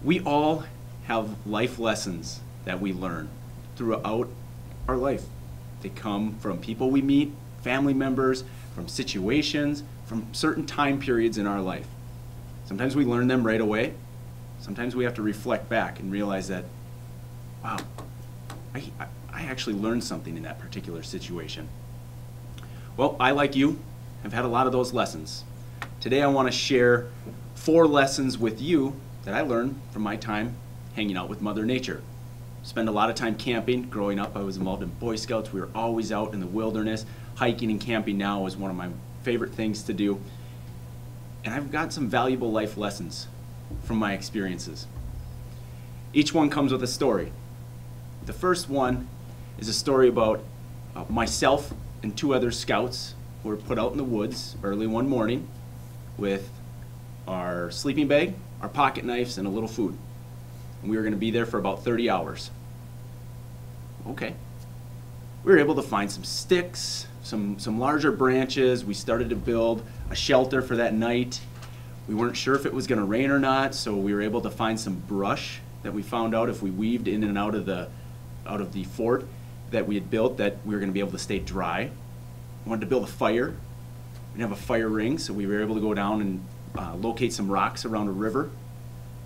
We all have life lessons that we learn throughout our life. They come from people we meet, family members, from situations, from certain time periods in our life. Sometimes we learn them right away. Sometimes we have to reflect back and realize that, wow, I actually learned something in that particular situation. Well, I, like you, have had a lot of those lessons. Today I want to share 4 lessons with you that I learned from my time hanging out with Mother Nature. Spend a lot of time camping. Growing up, I was involved in Boy Scouts. We were always out in the wilderness. Hiking and camping now is one of my favorite things to do. And I've got some valuable life lessons from my experiences. Each one comes with a story. The first one is a story about myself and 2 other scouts who were put out in the woods early one morning with our sleeping bag, our pocket knives, and a little food. And we were going to be there for about 30 hours. Okay. We were able to find some sticks, some larger branches. We started to build a shelter for that night. We weren't sure if it was going to rain or not, so we were able to find some brush that we found out if we weaved in and out of the fort that we had built, that we were going to be able to stay dry. We wanted to build a fire. We didn't have a fire ring, so we were able to go down and locate some rocks around a river,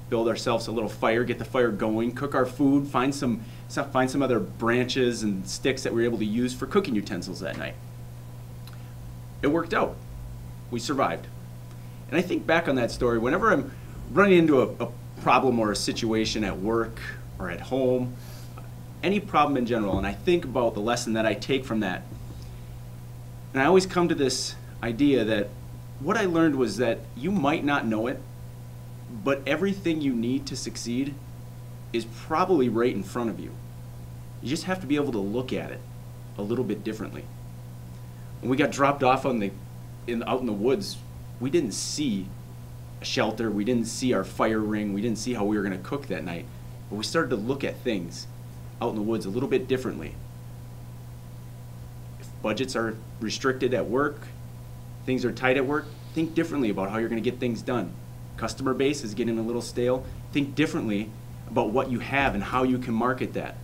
build ourselves a little fire, get the fire going, cook our food, find some other branches and sticks that we were able to use for cooking utensils that night. It worked out. We survived. And I think back on that story, whenever I'm running into a problem or a situation at work or at home, any problem in general, and I think about the lesson that I take from that, and I always come to this idea that what I learned was that you might not know it, but everything you need to succeed is probably right in front of you. You just have to be able to look at it a little bit differently. When we got dropped off out in the woods, we didn't see a shelter, we didn't see our fire ring, we didn't see how we were going to cook that night, but we started to look at things out in the woods a little bit differently. If budgets are restricted at work, things are tight at work, think differently about how you're going to get things done. Customer base is getting a little stale. Think differently about what you have and how you can market that.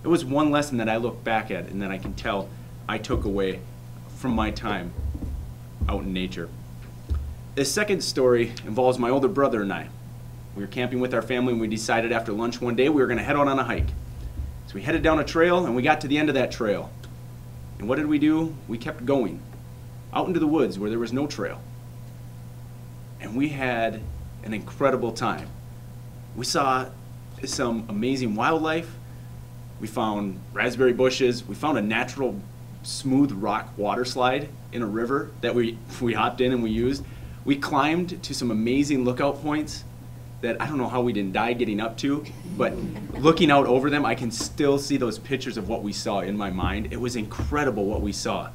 It was one lesson that I look back at and that I can tell I took away from my time out in nature. This second story involves my older brother and I. We were camping with our family and we decided after lunch one day we were going to head out on a hike. So we headed down a trail and we got to the end of that trail. And what did we do? We kept going out into the woods where there was no trail. And we had an incredible time. We saw some amazing wildlife. We found raspberry bushes. We found a natural smooth rock water slide in a river that we hopped in and we used. We climbed to some amazing lookout points that I don't know how we didn't die getting up to, but looking out over them, I can still see those pictures of what we saw in my mind. It was incredible what we saw.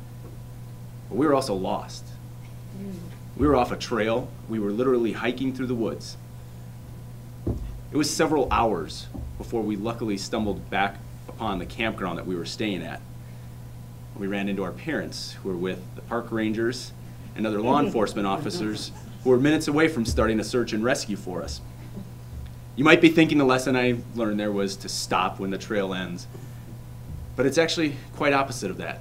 But we were also lost. We were off a trail. We were literally hiking through the woods. It was several hours before we luckily stumbled back upon the campground that we were staying at. We ran into our parents, who were with the park rangers and other law enforcement officers who were minutes away from starting a search and rescue for us. You might be thinking the lesson I learned there was to stop when the trail ends, but it's actually quite opposite of that.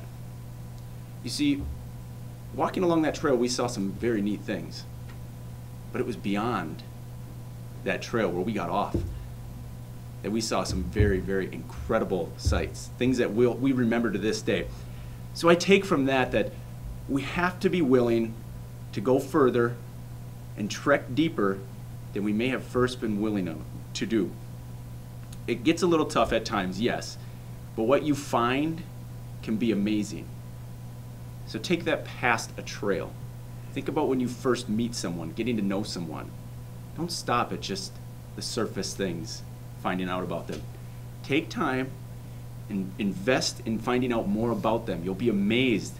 You see, walking along that trail, we saw some very neat things, but it was beyond that trail where we got off that we saw some very, very incredible sights, things that we remember to this day. So I take from that we have to be willing to go further and trek deeper than we may have first been willing to do. It gets a little tough at times, yes, but what you find can be amazing. So take that past a trail. Think about when you first meet someone, getting to know someone. Don't stop at just the surface things, finding out about them. Take time and invest in finding out more about them. You'll be amazed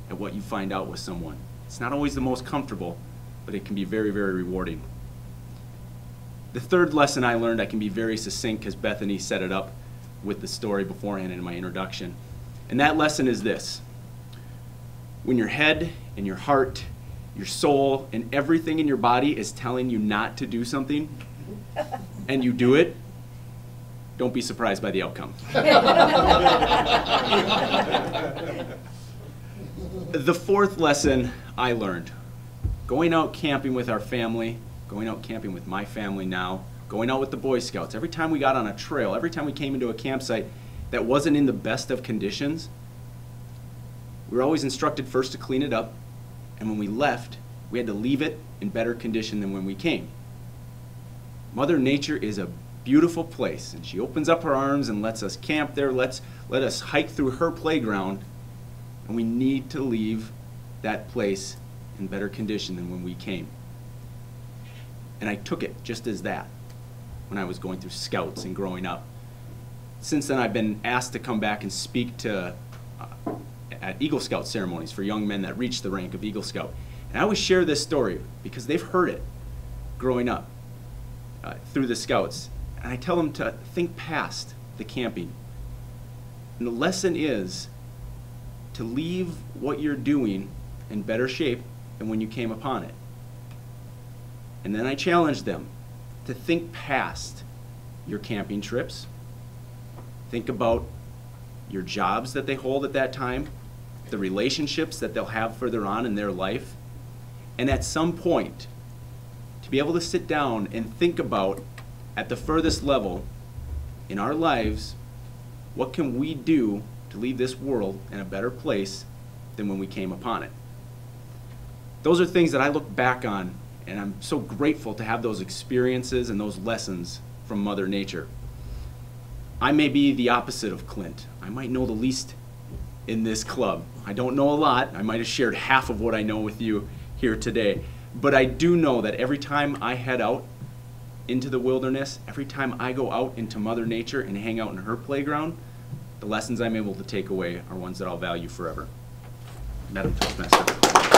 at what you find out with someone. It's not always the most comfortable, but it can be very, very rewarding. The third lesson I learned, I can be very succinct because Bethany set it up with the story beforehand in my introduction. And that lesson is this. When your head and your heart, your soul, and everything in your body is telling you not to do something, and you do it, don't be surprised by the outcome. The fourth lesson I learned, going out camping with our family, going out camping with my family now, going out with the Boy Scouts, every time we got on a trail, every time we came into a campsite that wasn't in the best of conditions, we were always instructed first to clean it up, and when we left, we had to leave it in better condition than when we came. Mother Nature is a beautiful place, and she opens up her arms and lets us camp there, let us hike through her playground, and we need to leave that place in better condition than when we came. And I took it just as that when I was going through Scouts and growing up. Since then, I've been asked to come back and speak to at Eagle Scout ceremonies for young men that reach the rank of Eagle Scout. And I always share this story because they've heard it growing up through the Scouts. And I tell them to think past the camping. And the lesson is to leave what you're doing in better shape than when you came upon it. And then I challenge them to think past your camping trips. Think about your jobs that they hold at that time, the relationships that they'll have further on in their life, and at some point, to be able to sit down and think about, at the furthest level in our lives, what can we do to leave this world in a better place than when we came upon it? Those are things that I look back on, and I'm so grateful to have those experiences and those lessons from Mother Nature. I may be the opposite of Clint. I might know the least in this club. I don't know a lot. I might have shared half of what I know with you here today. But I do know that every time I head out into the wilderness, every time I go out into Mother Nature and hang out in her playground, the lessons I'm able to take away are ones that I'll value forever. Madam Toastmaster.